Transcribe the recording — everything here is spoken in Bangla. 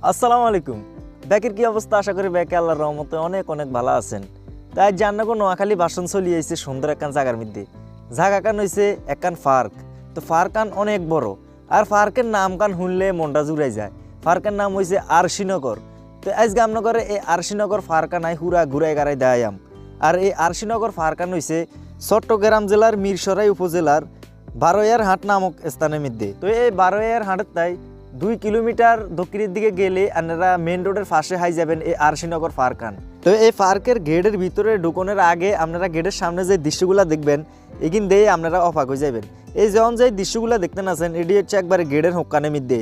আসসালামু আলাইকুম। ব্যাকের কি অবস্থা? আশা করি ব্যাকে আল্লাহর রহমতে অনেক অনেক ভালো আছেন। তাই জান্নাগো নোয়াখালী বাসন চলি আইছে সুন্দর একখান জায়গার মধ্যে। জায়গাখান হইছে একখান পার্ক। তো পার্কখান অনেক বড়। আর পার্কের নামখান শুনলে মনটা জুড়াই যায়। পার্কের নাম হইছে আরশিনগর। তো আজকে আমনগরে এই আরশিনগর পার্কখান আই হুরা ঘুরাই গাড়াই দেয়াম। আর এই আরশিনগর পার্কখান হইছে চট্টগ্রাম জেলার মিরসরাই উপজেলার বারোয়ার হাট নামক স্থানের মধ্যে। তো এই বারোয়ার হাটের তাই 2 কিলোমিটার দক্ষিণের দিকে গেলে আপনারা মেন রোডের পাশে হাই যাবেন এই আরশিনগর পার্কখান। তো এই পার্কের গেটের ভিতরে ঢুকনের আগে আপনারা গেটের সামনে যে দৃশ্যগুলো দেখবেন এগিন দিয়ে আপনারা অবাক হয়ে যাবেন। এই যেমন যে দৃশ্যগুলো দেখতে আছেন এটি হচ্ছে একবারে গেটের হোক্কানের মধ্যে।